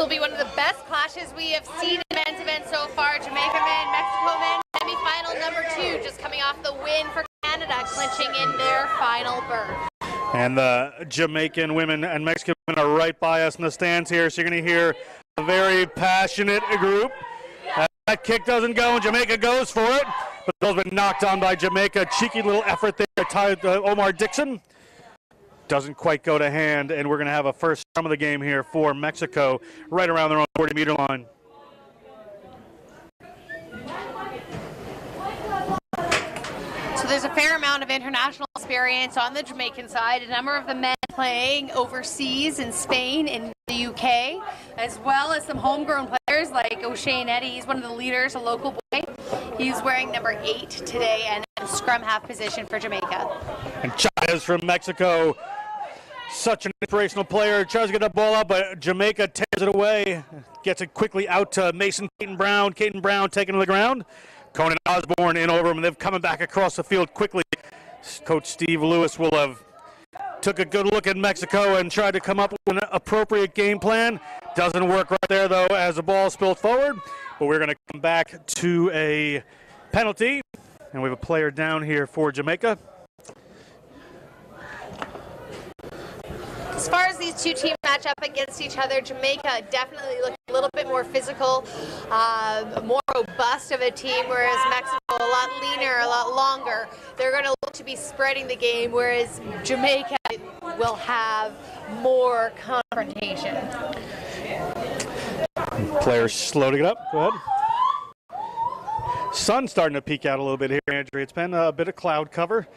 will be one of the best clashes we have seen in men's events so far. Jamaica men, Mexico men, semi-final number 2, just coming off the win for Canada, clinching in their final berth. And the Jamaican women and Mexican women are right by us in the stands here, so you're going to hear a very passionate group. That kick doesn't go, and Jamaica goes for it, but those been knocked on by Jamaica. Cheeky little effort there by Omar Dixon. Doesn't quite go to hand, and we're going to have a first scrum of the game here for Mexico right around their own 40-meter line. So there's a fair amount of international experience on the Jamaican side. A number of the men playing overseas in Spain and the UK, as well as some homegrown players like O'Shane Eddy. He's one of the leaders, a local boy. He's wearing number 8 today and in scrum half position for Jamaica. And Chavez from Mexico, such an inspirational player, tries to get that ball up, but Jamaica tears it away, gets it quickly out to Mason Caton Brown. Caton Brown taken to the ground. Conan Osborne in over him, and they're coming back across the field quickly. Coach Steve Lewis will have took a good look at Mexico and tried to come up with an appropriate game plan. Doesn't work right there, though, as the ball spilled forward. But we're going to come back to a penalty, and we have a player down here for Jamaica. As far as these two teams match up against each other, Jamaica definitely looked a little bit more physical, more robust of a team, whereas Mexico a lot leaner, a lot longer. They're going to look to be spreading the game, whereas Jamaica will have more confrontation. Players slow to get up. Go ahead. Sun's starting to peek out a little bit here, Andrew. It's been a bit of cloud cover,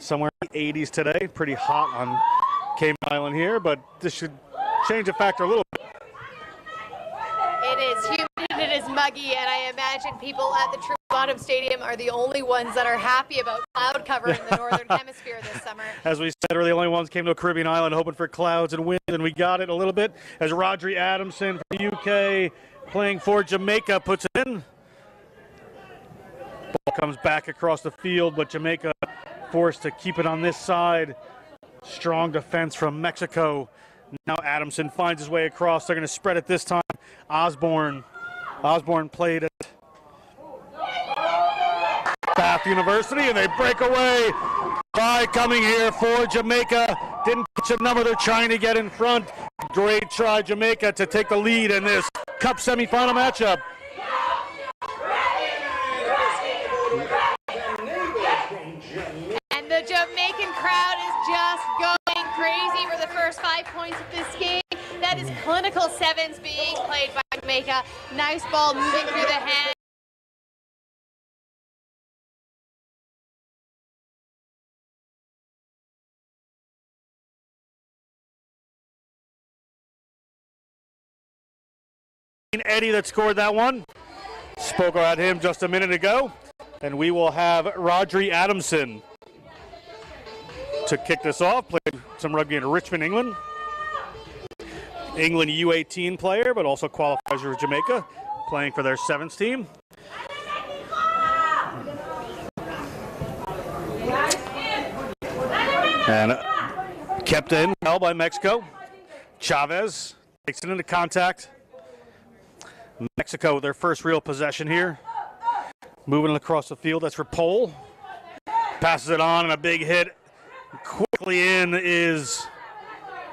somewhere in the 80s today. Pretty hot on Cayman Island here, but this should change the factor a little bit. It is humid and it is muggy, and I imagine people at the True Bottom Stadium are the only ones that are happy about cloud cover in the Northern Hemisphere this summer. As we said, we're the only ones came to a Caribbean island hoping for clouds and wind, and we got it a little bit as Rugby Adamson from the UK playing for Jamaica puts it in. Ball comes back across the field, but Jamaica forced to keep it on this side. Strong defense from Mexico. Now Adamson finds his way across. They're going to spread it this time. Osborne played at Bath University, and they break away by coming here for Jamaica. Didn't catch a number. They're trying to get in front. Great try, Jamaica, to take the lead in this Cup semifinal matchup. And the Jamaican crowd is just going crazy for the first 5 points of this game. That is clinical sevens being played by Jamaica. Nice ball moving through the hand. Eddie that scored that one. Spoke about him just a minute ago. And we will have Rugby Adamson to kick this off. Played some rugby in Richmond, England. England U18 player, but also qualifies for Jamaica, playing for their sevens team. And kept in well by Mexico. Chavez takes it into contact. Mexico, their first real possession here. Moving across the field, that's for Pole. Passes it on, and a big hit. Quickly in is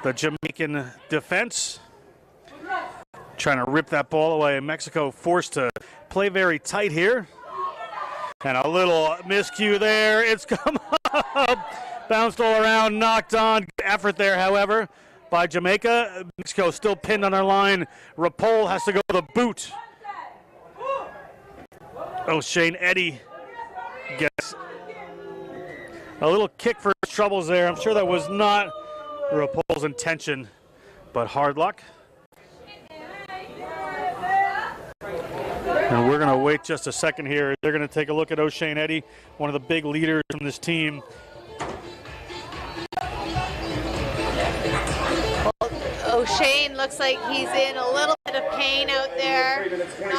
the Jamaican defense. Trying to rip that ball away. Mexico forced to play very tight here. And a little miscue there. It's come up. Bounced all around, knocked on. Good effort there, however, by Jamaica. Mexico still pinned on their line. Rapole has to go with a boot. O'Shane Eddy gets a little kick for his troubles there. I'm sure that was not Rapole's intention, but hard luck. And we're going to wait just a second here. They're going to take a look at O'Shane Eddy, one of the big leaders from this team. O'Shane looks like he's in a little bit of pain out there on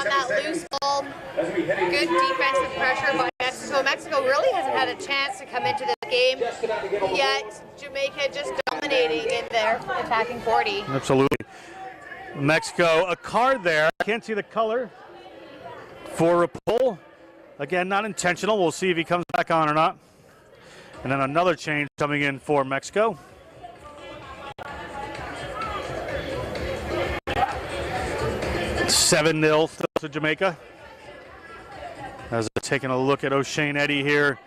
that loose ball. Good defensive pressure by Mexico. Mexico really hasn't had a chance to come into this game, yet Jamaica just dominating in their attacking 40. Absolutely. Mexico, a card there. I can't see the color for Rapol. Again, not intentional. We'll see if he comes back on or not. And then another change coming in for Mexico. It's 7-0 still to Jamaica. As they're taking a look at O'Shane Eddy here.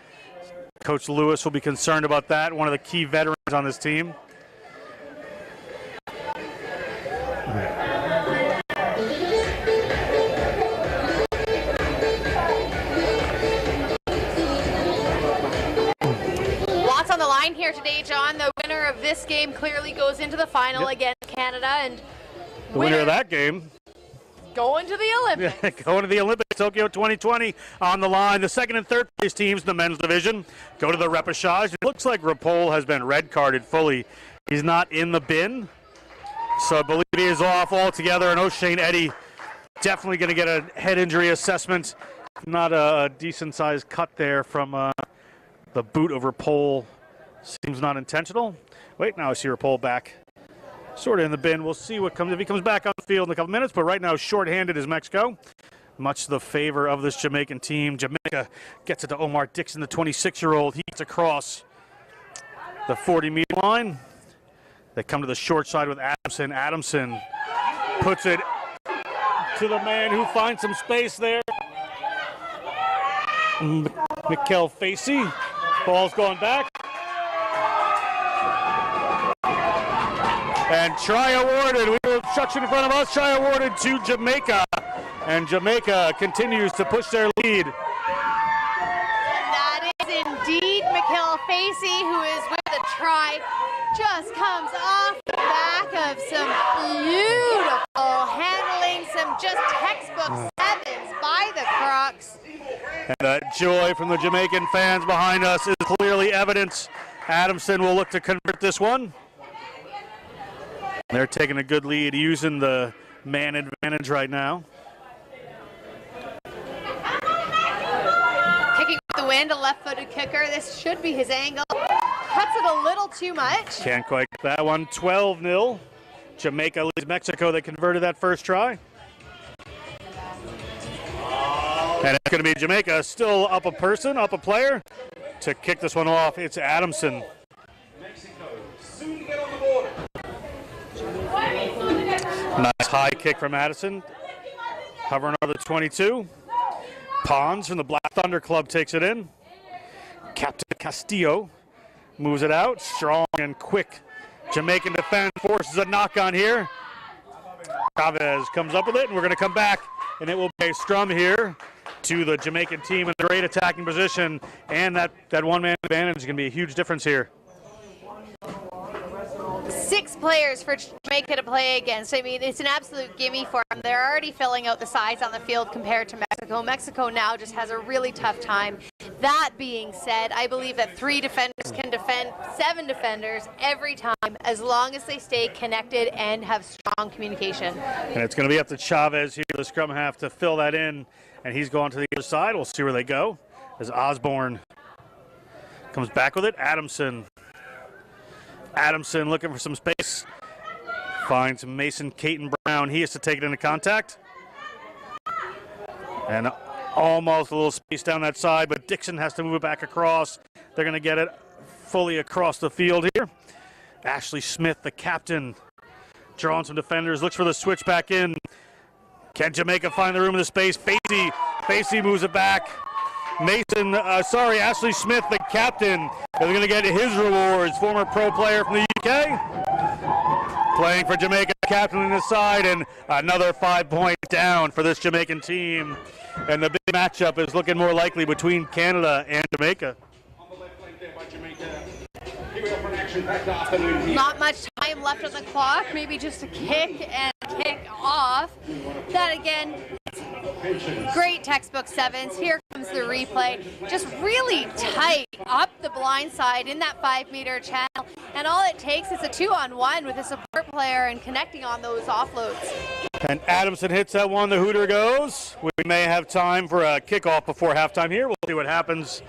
Coach Lewis will be concerned about that, one of the key veterans on this team. Lots on the line here today, John. The winner of this game clearly goes into the final against Canada, and the winner of that game going to the Olympics. Going to the Olympics, Tokyo 2020 on the line. The second and third place teams in the men's division go to the repechage. It looks like Rapol has been red carded fully. He's not in the bin, so I believe he is off altogether. And O'Shane Eddy definitely going to get a head injury assessment. Not a decent sized cut there from the boot of Rapol. Seems not intentional. Wait, now I see Rapol back. Sort of in the bin. We'll see what comes if he comes back on the field in a couple minutes. But right now, shorthanded is Mexico. Much to the favor of this Jamaican team. Jamaica gets it to Omar Dixon, the 26-year-old. He gets across the 40-meter line. They come to the short side with Adamson. Adamson puts it to the man who finds some space there. Mikel Facey. Ball's going back. And try awarded. We have obstruction in front of us. Try awarded to Jamaica. And Jamaica continues to push their lead. That is indeed Mikel Facey, who is with the try. Just comes off the back of some beautiful handling, some just textbook sevens by the Crocs. And that joy from the Jamaican fans behind us is clearly evident. Adamson will look to convert this one. They're taking a good lead, using the man advantage right now. Kicking with the wind, a left-footed kicker. This should be his angle. Cuts it a little too much. Can't quite get that one. 12-0. Jamaica leads Mexico. They converted that first try. And it's going to be Jamaica still up a person, up a player. To kick this one off, it's Adamson. Mexico soon to get on the board. Nice high kick from Addison. Hovering over the 22. Pons from the Black Thunder Club takes it in. Captain Castillo moves it out. Strong and quick Jamaican defense forces a knock on here. Chavez comes up with it, and we're going to come back, and it will be a scrum here to the Jamaican team in a great attacking position, and that one-man advantage is going to be a huge difference here. 6 players for Jamaica to play against. I mean, it's an absolute gimme for them. They're already filling out the size on the field compared to Mexico. Mexico now just has a really tough time. That being said, I believe that 3 defenders can defend 7 defenders every time, as long as they stay connected and have strong communication. And it's going to be up to Chavez here, the scrum half, to fill that in, and he's going to the other side. We'll see where they go as Osborne comes back with it. Adamson looking for some space. Finds Mason Caton Brown. He has to take it into contact. And almost a little space down that side, but Dixon has to move it back across. They're going to get it fully across the field here. Ashley Smith, the captain, drawing some defenders, looks for the switch back in. Can Jamaica find the room in the space? Facey moves it back. Ashley Smith, the captain, is going to get his rewards. Former pro player from the UK, playing for Jamaica, captaining the side, and another 5 point down for this Jamaican team. And the big matchup is looking more likely between Canada and Jamaica. On the left flank there by Jamaica. Here we go for an action-packed afternoon here. Not much time left on the clock, maybe just a kick and kick off. That again, great textbook sevens. Here comes the replay. Just really tight up the blind side in that 5-meter channel. And all it takes is a 2-on-1 with a support player and connecting on those offloads. And Adamson hits that one. The Hooter goes. We may have time for a kickoff before halftime here. We'll see what happens.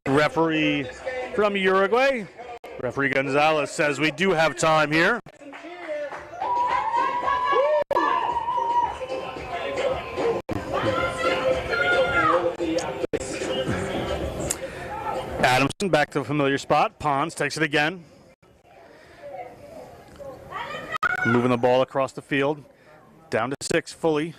Referee from Uruguay, referee Gonzalez, says we do have time here. possession, back to the familiar spot. Pons takes it again. Moving the ball across the field. Down to 6 fully.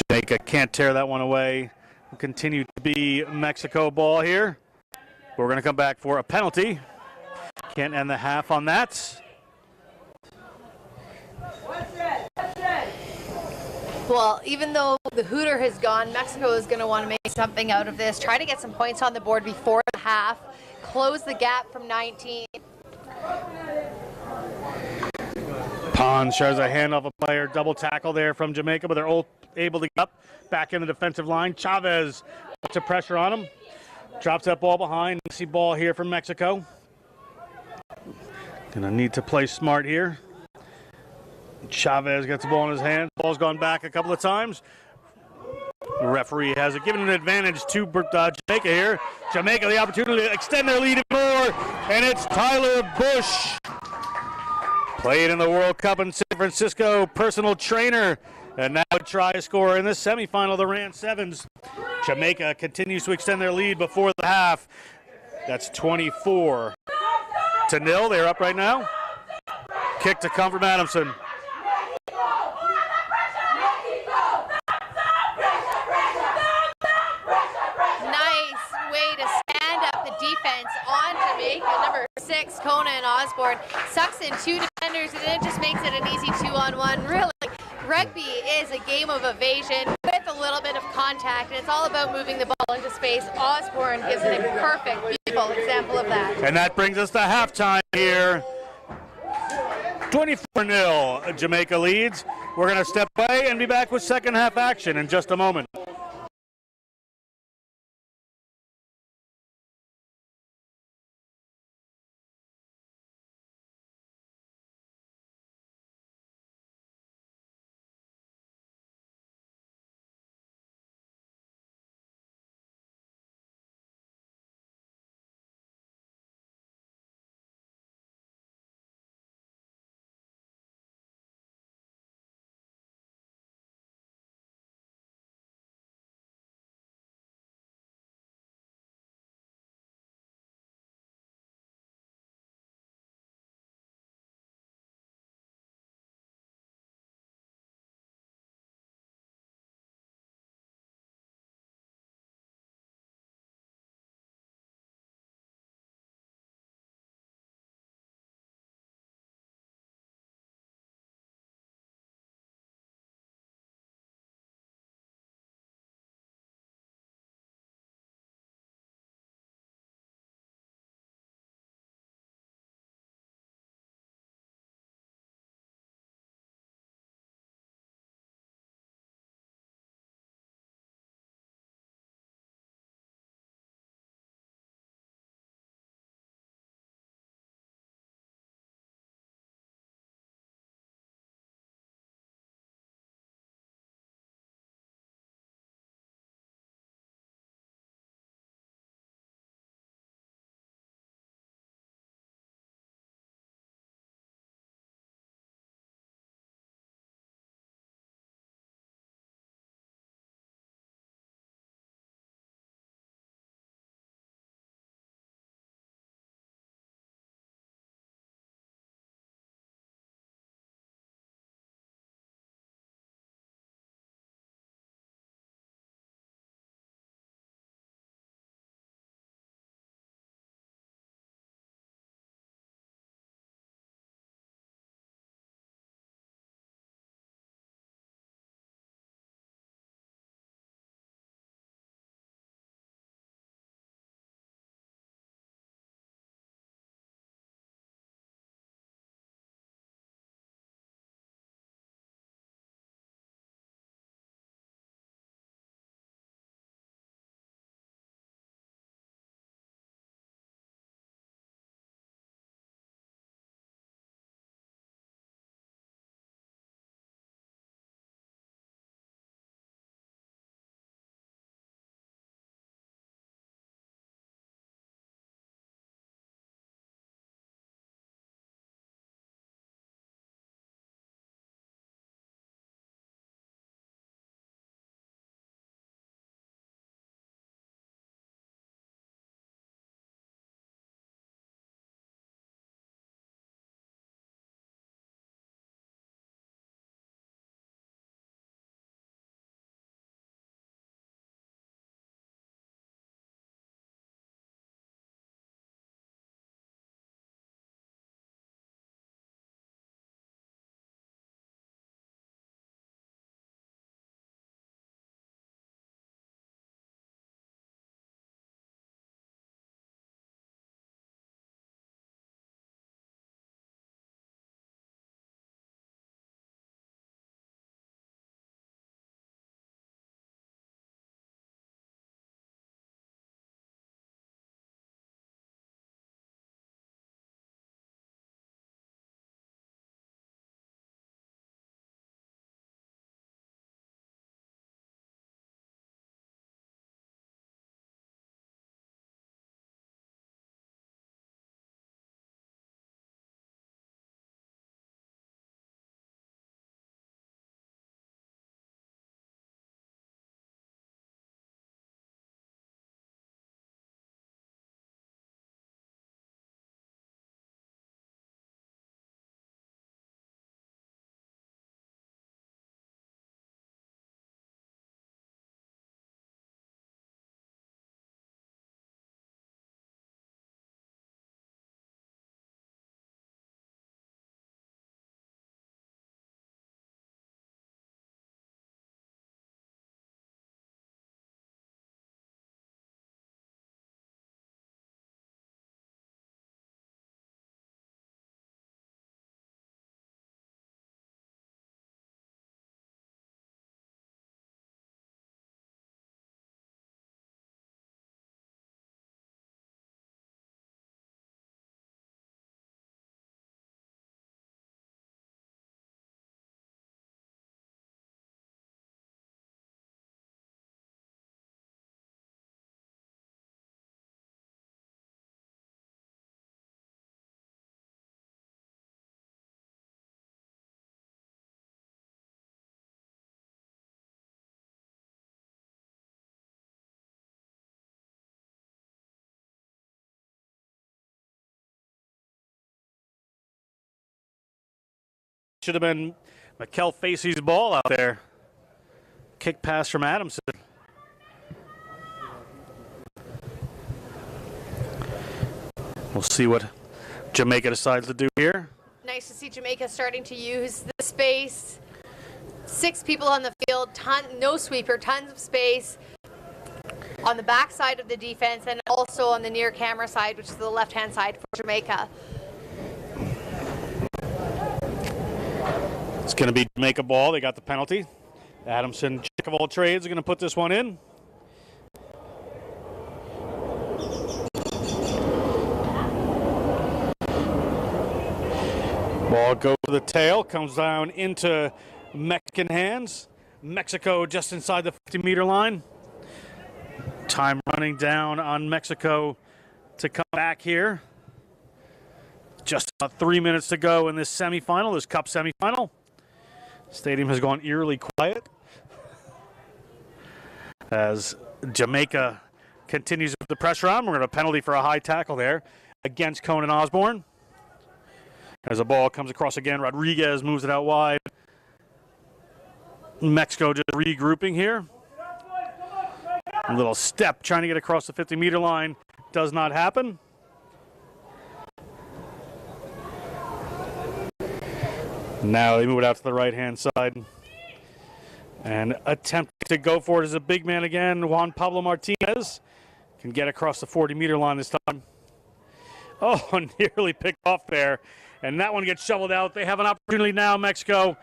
Jamaica can't tear that one away. Will continue to be Mexico ball here. We're going to come back for a penalty. Can't end the half on that. Well, even though the hooter has gone, Mexico is going to want to make something out of this. Try to get some points on the board before the half. Close the gap from 19. Pons shows a hand off a player. Double tackle there from Jamaica, but they're all able to get up. Back in the defensive line. Chavez puts a pressure on him. Drops that ball behind. See ball here from Mexico. Gonna need to play smart here. Chavez gets the ball in his hand. Ball's gone back a couple of times. The referee has it given an advantage to Jamaica here. Jamaica the opportunity to extend their lead more, and it's Tyler Bush. Played in the World Cup in San Francisco, personal trainer, and now a try scorer in this semifinal, the Rand Sevens. Jamaica continues to extend their lead before the half. That's 24-0. They're up right now. Kick to come from Adamson. Defense on Jamaica, number 6, Conan Osborne, sucks in 2 defenders, and it just makes it an easy 2-on-1. Really, rugby is a game of evasion with a little bit of contact, and it's all about moving the ball into space. Osborne gives a perfect, beautiful example of that. And that brings us to halftime here. 24-0, Jamaica leads. We're going to step away and be back with second half action in just a moment. should have been Mikkel Facey's ball out there. Kick pass from Adamson. We'll see what Jamaica decides to do here. Nice to see Jamaica starting to use the space. 6 people on the field, no sweeper, tons of space on the back side of the defense and also on the near camera side, which is the left-hand side for Jamaica. It's going to be Jamaica ball. They got the penalty. Adamson, jack of all trades, are going to put this one in. Ball goes to the tail, comes down into Mexican hands. Mexico just inside the 50-meter line. Time running down on Mexico to come back here. Just about 3 minutes to go in this semifinal, this cup semifinal. Stadium has gone eerily quiet as Jamaica continues with the pressure on. We're going to have a penalty for a high tackle there against Conan Osborne. As the ball comes across again, Rodriguez moves it out wide. Mexico just regrouping here. A little step trying to get across the 50-meter line. Does not happen. Now they move it out to the right-hand side. And attempt to go for it as a big man again. Juan Pablo Martinez can get across the 40-meter line this time. Oh, nearly picked off there. And that one gets shoveled out. They have an opportunity now, Mexico.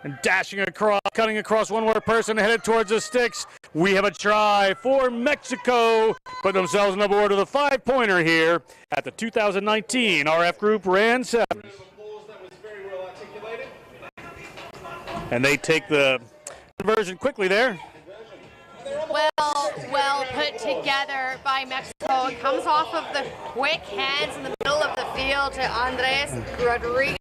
And dashing across, cutting across one more person, headed towards the sticks. We have a try for Mexico. Put themselves on the board with a 5-pointer here at the 2019 RF Group RAN 7. And they take the conversion quickly there. Well put together by Mexico. It comes off of the quick hands in the middle of the field to Andres Rodriguez.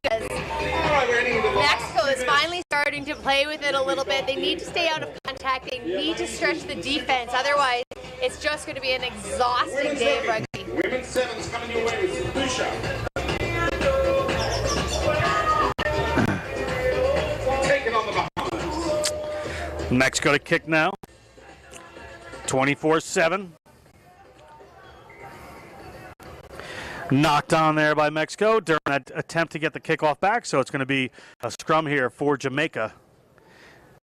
Mexico is finally starting to play with it a little bit. They need to stay out of contact. They need to stretch the defense. Otherwise, it's just going to be an exhausting day of rugby. Women's sevens coming your way with Dusha. Taking on the Bahamas. Mexico to kick now. 24-7. Knocked on there by Mexico during that attempt to get the kickoff back, so it's going to be a scrum here for Jamaica.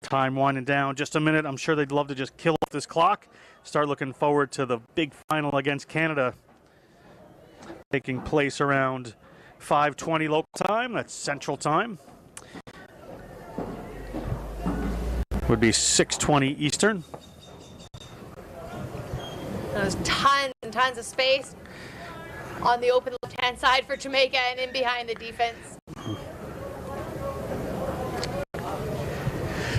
Time winding down just a minute. I'm sure they'd love to just kill off this clock. Start looking forward to the big final against Canada taking place around 5:20 local time. That's Central Time. Would be 6:20 Eastern. There's tons and tons of space on the open left-hand side for Jamaica and in behind the defense.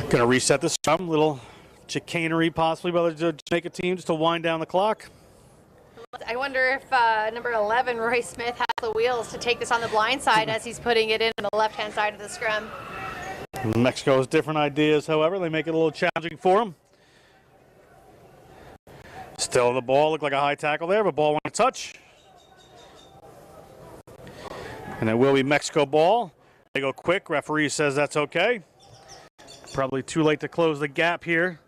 Going to reset the scrum. Little chicanery possibly by the Jamaica team just to wind down the clock. I wonder if number 11, Roy Smith, has the wheels to take this on the blind side as he's putting it in on the left-hand side of the scrum. Mexico's different ideas, however. They make it a little challenging for him. Still the ball, looked like a high tackle there, but ball went to touch. And it will be Mexico ball. They go quick. Referee says that's okay. Probably too late to close the gap here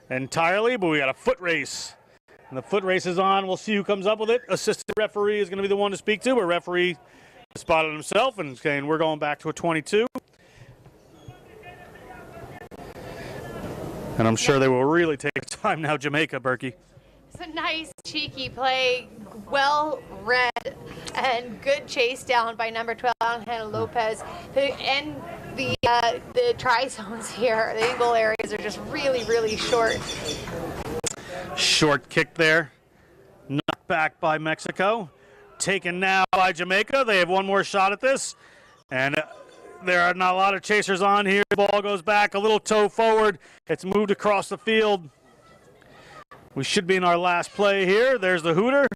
entirely, but we got a foot race. And the foot race is on. We'll see who comes up with it. Assistant referee is going to be the one to speak to, but referee spotted himself and saying we're going back to a 22. And I'm sure they will really take time now, Jamaica, Berkey. It's a nice, cheeky play, well read, and good chase down by number 12, Angel Lopez. And the try zones here, the goal areas are just really, really short. Short kick there. Knocked back by Mexico. Taken now by Jamaica. They have one more shot at this. And there are not a lot of chasers on here. The ball goes back, a little toe forward. It's moved across the field. We should be in our last play here. There's the hooter.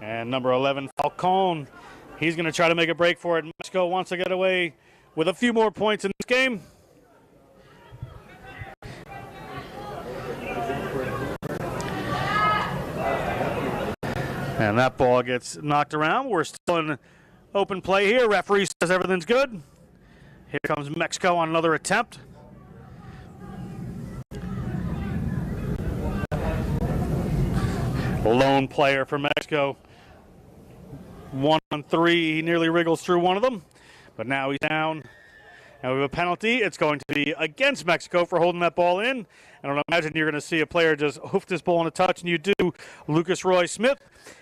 And number 11, Falcon. He's going to try to make a break for it. Mexico wants to get away with a few more points in this game. And that ball gets knocked around. We're still in open play here. Referee says everything's good. Here comes Mexico on another attempt. Lone player for Mexico. 1-on-3, he nearly wriggles through one of them, but now he's down. Now we have a penalty. It's going to be against Mexico for holding that ball in. I don't imagine you're going to see a player just hoof this ball on a touch, and you do. Lucas Roy Smith.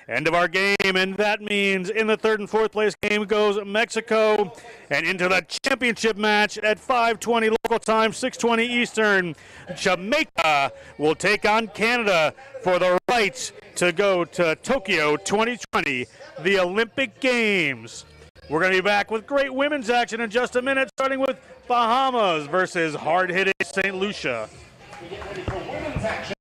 End of our game, and that means in the third and fourth place game goes Mexico, and into the championship match at 5:20 local time, 6:20 Eastern. Jamaica will take on Canada for the right to go to Tokyo 2020, the Olympic Games. We're going to be back with great women's action in just a minute, starting with Bahamas versus hard-hitting St. Lucia. We get ready for women's action.